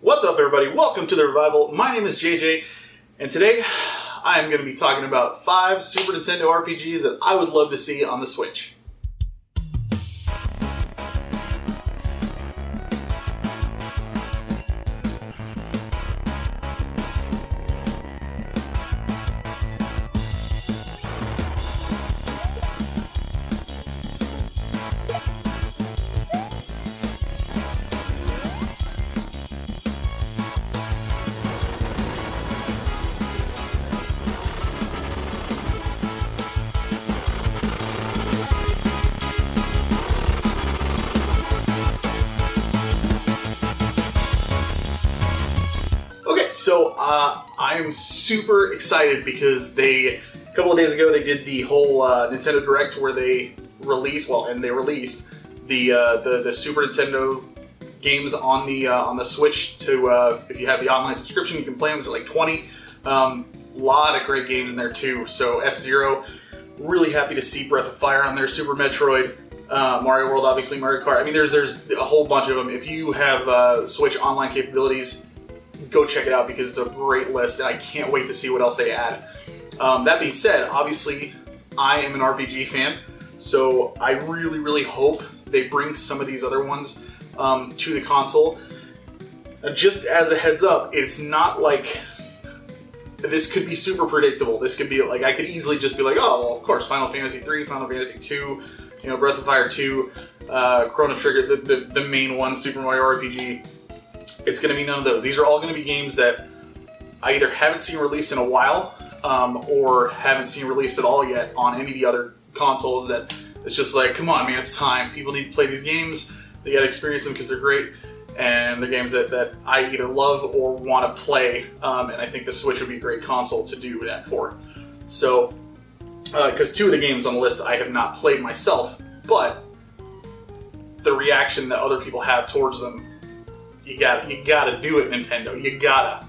What's up, everybody? Welcome to The Revival. My name is JJ, and today I am going to be talking about 5 Super Nintendo RPGs that I would love to see on the Switch. So I'm super excited because a couple of days ago they did the whole Nintendo Direct where they released the Super Nintendo games on the Switch. To if you have the online subscription, you can play them. There's like 20. Lot of great games in there too. So F-Zero, really happy to see Breath of Fire on there. Super Metroid, Mario World, obviously Mario Kart. I mean, there's a whole bunch of them. If you have Switch online capabilities, go check it out because it's a great list and I can't wait to see what else they add. That being said, obviously I am an RPG fan, so I really hope they bring some of these other ones to the console. Just as a heads up, it's not like this could be super predictable. This could be like, I could easily just be like, oh, well, of course, Final Fantasy 3, Final Fantasy 2, Breath of Fire 2, Chrono Trigger, the main one, Super Mario RPG. It's going to be none of those. These are all going to be games that I either haven't seen released in a while or haven't seen released at all yet on any of the other consoles. That it's just like, come on, man, it's time. People need to play these games. They got to experience them because they're great. And they're games that I either love or want to play. And I think the Switch would be a great console to do that for. So, because 2 of the games on the list I have not played myself, but the reaction that other people have towards them, you gotta do it, Nintendo. You gotta.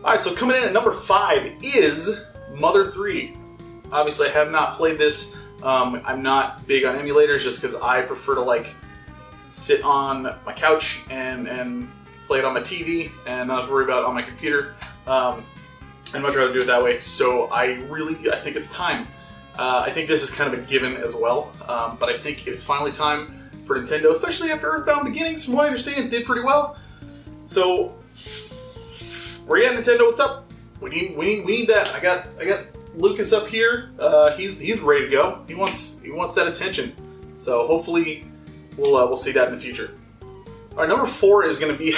Alright, so coming in at number 5 is Mother 3. Obviously, I have not played this. I'm not big on emulators just because I prefer to sit on my couch and play it on my TV and not worry about it on my computer. I'd much rather do it that way. So I think it's time. I think this is kind of a given as well, but I think it's finally time for Nintendo, especially after Earthbound Beginnings, from what I understand, did pretty well. So, where you at, Nintendo? What's up? We need that. I got Lucas up here. He's ready to go. He wants that attention. So hopefully we'll see that in the future. All right, number 4 is going to be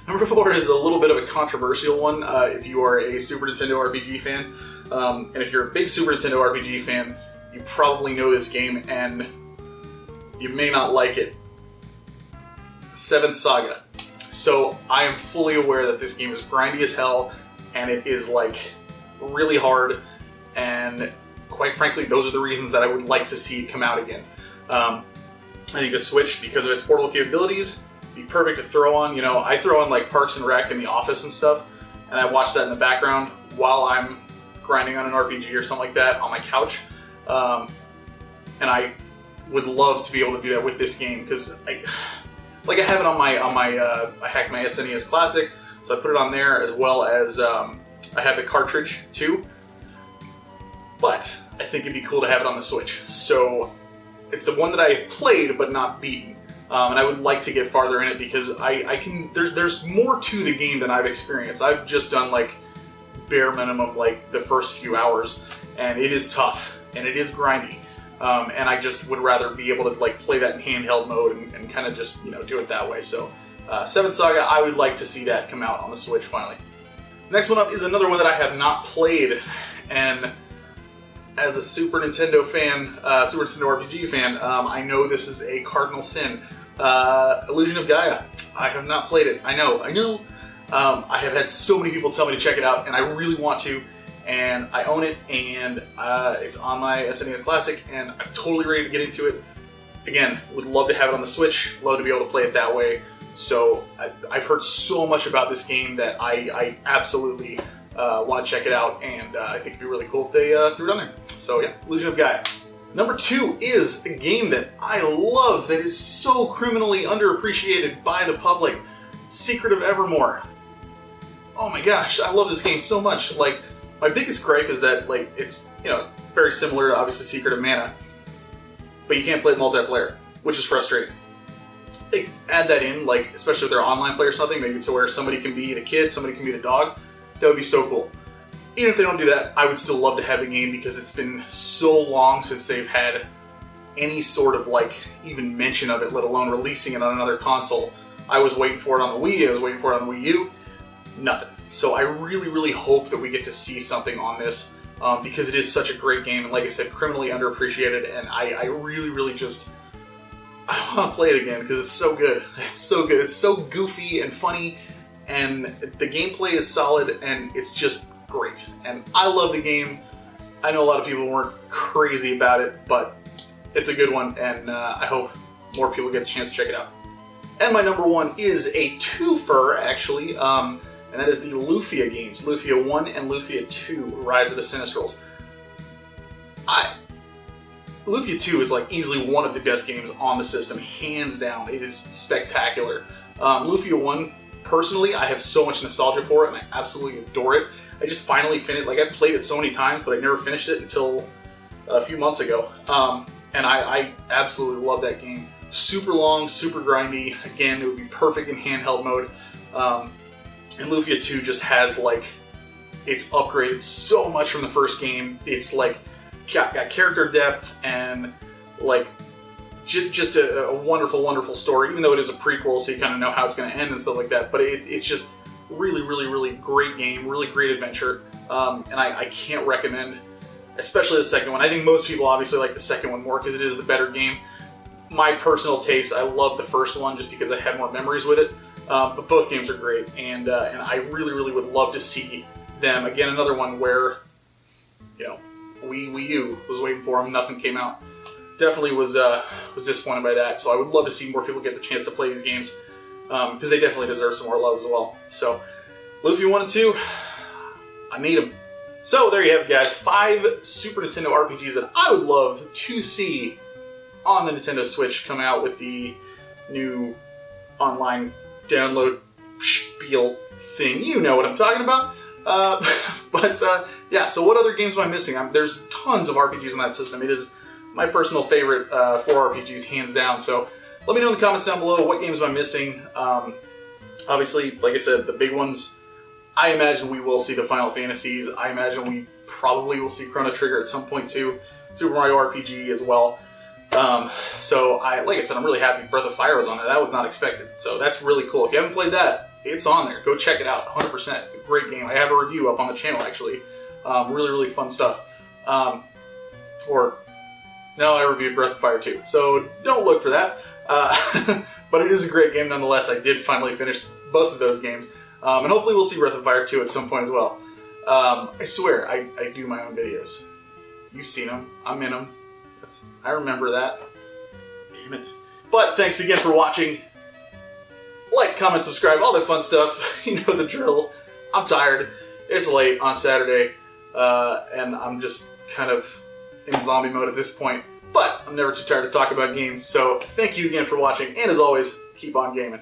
number 4 is a little bit of a controversial one. If you are a Super Nintendo RPG fan, and if you're a big Super Nintendo RPG fan, you probably know this game and you may not like it. 7th Saga. So I am fully aware that this game is grindy as hell, and it is really hard, and quite frankly, those are the reasons that I would like to see it come out again. I think the Switch, because of its portable capabilities, be perfect to throw on. I throw on Parks and Rec in The Office and stuff, and I watch that in the background while I'm grinding on an RPG or something like that on my couch. And I would love to be able to do that with this game because I have it on my I hacked my SNES Classic, so I put it on there, as well as I have the cartridge too. But I think it'd be cool to have it on the Switch. So it's the one that I played but not beaten, and I would like to get farther in it because I can. There's more to the game than I've experienced. I've just done bare minimum the first few hours, and it is tough and it is grindy. And I just would rather be able to play that in handheld mode and kind of just do it that way. So 7th Saga, I would like to see that come out on the Switch finally. Next one up is another one that I have not played, and as a Super Nintendo fan, Super Nintendo RPG fan, I know this is a cardinal sin. Illusion of Gaia. I have not played it. I know. I have had so many people tell me to check it out, and I really want to. And I own it, and it's on my SNES Classic, and I'm totally ready to get into it. Again, would love to have it on the Switch, love to be able to play it that way. So I've heard so much about this game that I absolutely want to check it out, and I think it'd be really cool if they threw it on there. So yeah, Illusion of Gaia. Number 2 is a game that I love that is so criminally underappreciated by the public. Secret of Evermore. Oh my gosh, I love this game so much. Like, my biggest gripe is that, like, it's, you know, very similar to, obviously, Secret of Mana, but you can't play it multiplayer, which is frustrating. They add that in, like, especially if they're online play or something, make it so where somebody can be the kid, somebody can be the dog. That would be so cool. Even if they don't do that, I would still love to have the game because it's been so long since they've had any sort of, like, even mention of it, let alone releasing it on another console. I was waiting for it on the Wii, I was waiting for it on the Wii U. Nothing. So I really, really hope that we get to see something on this because it is such a great game and, like I said, criminally underappreciated, and I really, really just, I want to play it again because it's so good. It's so good. It's so goofy and funny, and the gameplay is solid, and it's just great. And I love the game. I know a lot of people weren't crazy about it, but it's a good one, and I hope more people get a chance to check it out. And my number one is a twofer, actually, and that is the Lufia games, Lufia 1 and Lufia 2, Rise of the Sinistrals. Lufia 2 is like easily one of the best games on the system, hands down. It is spectacular. Lufia 1, personally, I have so much nostalgia for it, and I absolutely adore it. I just finally finished, like, I played it so many times, but I never finished it until a few months ago. And I absolutely love that game. Super long, super grindy. Again, it would be perfect in handheld mode. And Lufia 2 just has, like, it's upgraded so much from the first game. It's, like, got character depth and, like, just a wonderful, wonderful story, even though it is a prequel, so you kind of know how it's going to end and stuff like that. But it's just really, really, really great game, really great adventure. And I can't recommend, especially the second one. I think most people obviously like the second one more because it is the better game. My personal taste, I love the first one just because I have more memories with it. But both games are great, and I really, really would love to see them. Again, another one where, you know, Wii U was waiting for them, nothing came out. Definitely was disappointed by that, so I would love to see more people get the chance to play these games, because they definitely deserve some more love as well. So, Lufia 1 and 2, I need them. So, there you have it, guys. 5 Super Nintendo RPGs that I would love to see on the Nintendo Switch come out with the new online download spiel thing. You know what I'm talking about. Yeah, so what other games am I missing? There's tons of RPGs on that system. It is my personal favorite for RPGs, hands down. So let me know in the comments down below what games am I missing. Obviously, like I said, the big ones, I imagine we will see the Final Fantasies. I imagine we probably will see Chrono Trigger at some point too. Super Mario RPG as well. So like I said, I'm really happy Breath of Fire was on there. That was not expected. So that's really cool. If you haven't played that, it's on there. Go check it out, 100%. It's a great game. I have a review up on the channel, actually. Really, really fun stuff. No, I reviewed Breath of Fire 2. So don't look for that. But it is a great game nonetheless. I did finally finish both of those games. And hopefully we'll see Breath of Fire 2 at some point as well. I swear, I do my own videos. You've seen them. I'm in them. I remember that. Damn it. But thanks again for watching. Like, comment, subscribe, all that fun stuff. You know the drill. I'm tired. It's late on Saturday. And I'm just kind of in zombie mode at this point. But I'm never too tired to talk about games. So thank you again for watching. And as always, keep on gaming.